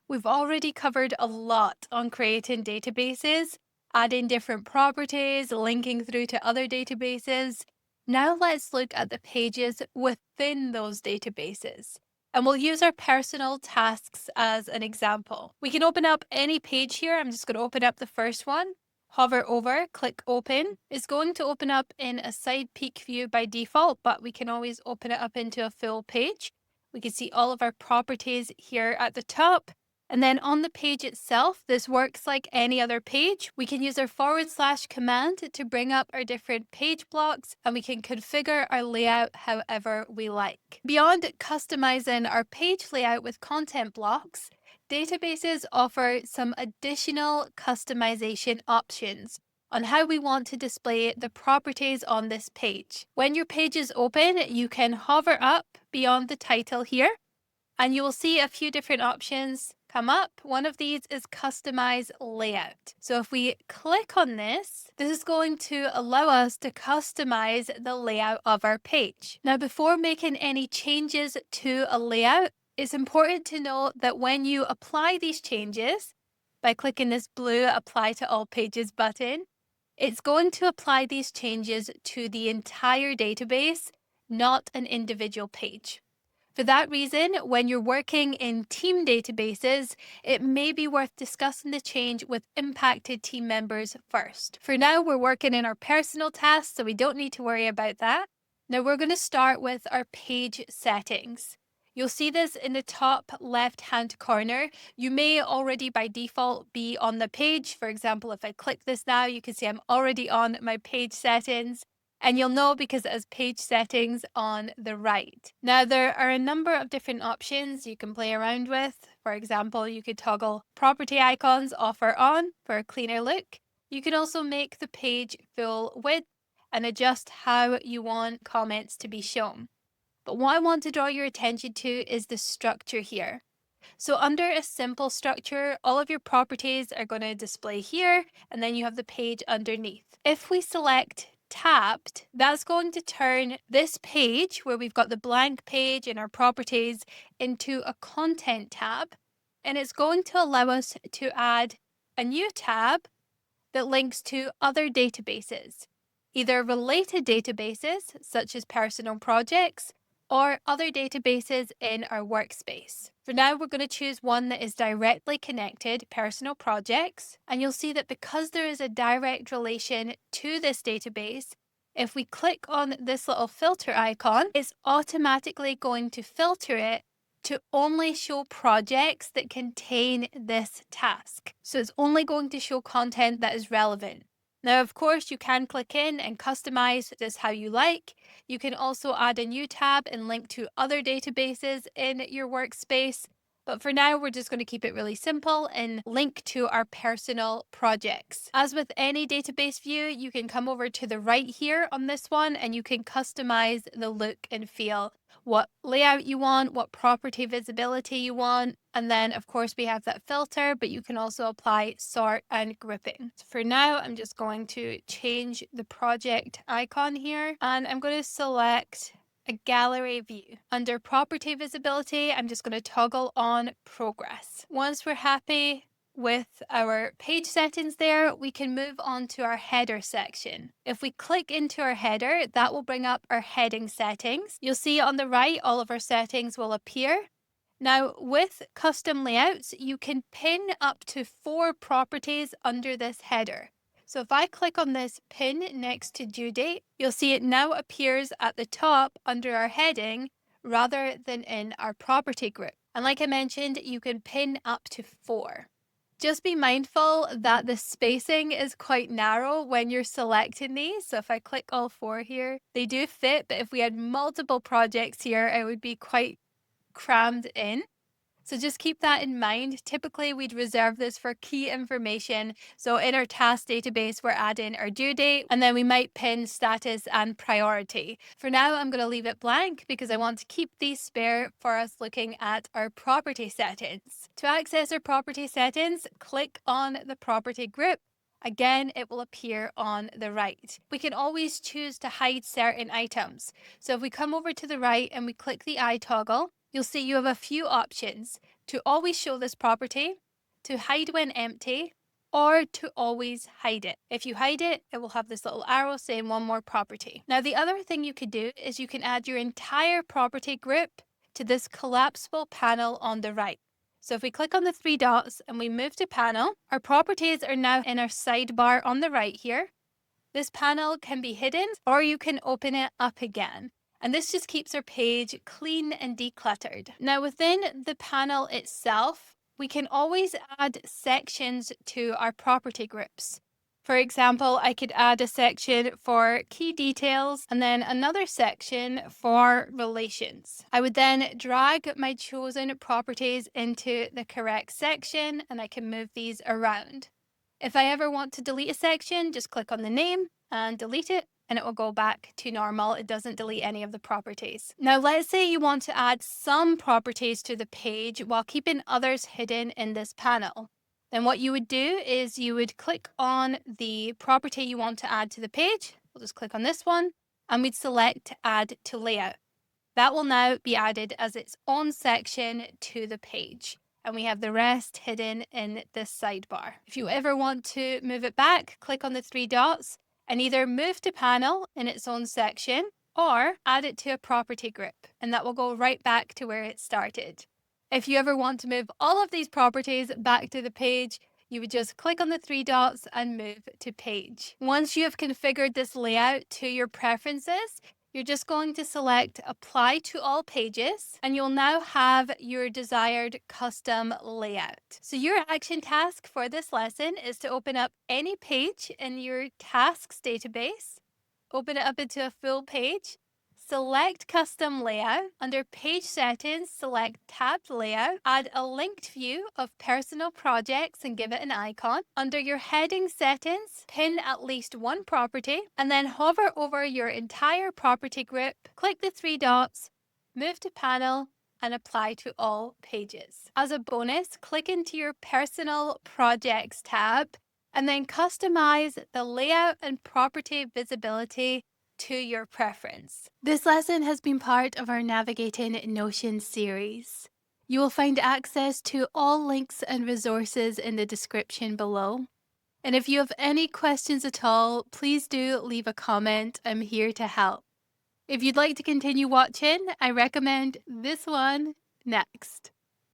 We've already covered a lot on creating databases, adding different properties, linking through to other databases. Now let's look at the pages within those databases. And we'll use our personal tasks as an example. We can open up any page here. I'm just going to open up the first one. Hover over, click open. It's going to open up in a side peek view by default, but we can always open it up into a full page. We can see all of our properties here at the top. And then on the page itself, this works like any other page. We can use our / command to bring up our different page blocks, and we can configure our layout however we like. Beyond customizing our page layout with content blocks, databases offer some additional customization options on how we want to display the properties on this page. When your page is open, you can hover up beyond the title here, and you will see a few different options come up. One of these is customize layout. So if we click on this is going to allow us to customize the layout of our page. Now, before making any changes to a layout, it's important to note that when you apply these changes by clicking this blue apply to all pages button, it's going to apply these changes to the entire database, not an individual page. For that reason, when you're working in team databases, it may be worth discussing the change with impacted team members first. For now, we're working in our personal tasks, so we don't need to worry about that. Now we're going to start with our page settings. You'll see this in the top left-hand corner. You may already by default be on the page. For example, if I click this now, you can see I'm already on my page settings. And you'll know because it has page settings on the right. Now, there are a number of different options you can play around with. For example, you could toggle property icons off or on for a cleaner look. You can also make the page full width and adjust how you want comments to be shown. But what I want to draw your attention to is the structure here. So under a simple structure, all of your properties are going to display here, and then you have the page underneath. If we select tabbed, that's going to turn this page where we've got the blank page and our properties into a content tab, and it's going to allow us to add a new tab that links to other databases, either related databases such as personal projects or other databases in our workspace. For now, we're going to choose one that is directly connected, personal projects, and you'll see that because there is a direct relation to this database, if we click on this little filter icon, it's automatically going to filter it to only show projects that contain this task. So it's only going to show content that is relevant. Now, of course, you can click in and customize this how you like. You can also add a new tab and link to other databases in your workspace. But for now, we're just going to keep it really simple and link to our personal projects. As with any database view, you can come over to the right here on this one and you can customize the look and feel, what layout you want, what property visibility you want. And then of course we have that filter, but you can also apply sort and grouping. So for now, I'm just going to change the project icon here and I'm going to select a gallery view. Under property visibility, I'm just going to toggle on progress. Once we're happy with our page settings there, we can move on to our header section. If we click into our header, that will bring up our heading settings. You'll see on the right, all of our settings will appear. Now, with custom layouts, you can pin up to 4 properties under this header. So if I click on this pin next to due date, you'll see it now appears at the top under our heading rather than in our property group. And like I mentioned, you can pin up to 4. Just be mindful that the spacing is quite narrow when you're selecting these. So if I click all 4 here, they do fit, but if we had multiple projects here, it would be quite crammed in. So just keep that in mind. Typically, we'd reserve this for key information. So in our task database, we're adding our due date, and then we might pin status and priority. For now, I'm going to leave it blank because I want to keep these spare for us looking at our property settings. To access our property settings, click on the property group. Again, it will appear on the right. We can always choose to hide certain items. So if we come over to the right and we click the eye toggle, you'll see you have a few options. to always show this property, to hide when empty, or to always hide it. If you hide it, it will have this little arrow saying one more property. Now, the other thing you could do is you can add your entire property group to this collapsible panel on the right. So if we click on the three dots and we move to panel, our properties are now in our sidebar on the right here. This panel can be hidden or you can open it up again. And this just keeps our page clean and decluttered. Now within the panel itself, we can always add sections to our property groups. For example, I could add a section for key details and then another section for relations. I would then drag my chosen properties into the correct section and I can move these around. If I ever want to delete a section, just click on the name and delete it, and it will go back to normal. It doesn't delete any of the properties. Now, let's say you want to add some properties to the page while keeping others hidden in this panel. Then what you would do is you would click on the property you want to add to the page. We'll just click on this one, and we'd select Add to Layout. That will now be added as its own section to the page. And we have the rest hidden in this sidebar. If you ever want to move it back, click on the three dots and either move to panel in its own section or add it to a property group, and that will go right back to where it started. If you ever want to move all of these properties back to the page, you would just click on the three dots and move to page. Once you have configured this layout to your preferences, you're just going to select Apply to All Pages, and you'll now have your desired custom layout. So your action task for this lesson is to open up any page in your tasks database, open it up into a full page, select Custom Layout. Under Page Settings, select Tabbed Layout. Add a linked view of personal projects and give it an icon. Under your Heading Settings, pin at least one property, and then hover over your entire property group, click the three dots, move to Panel, and apply to all pages. As a bonus, click into your Personal Projects tab, and then customize the layout and property visibility to your preference. This lesson has been part of our Navigating Notion series. You will find access to all links and resources in the description below. And if you have any questions at all, please do leave a comment. I'm here to help. If you'd like to continue watching, I recommend this one next.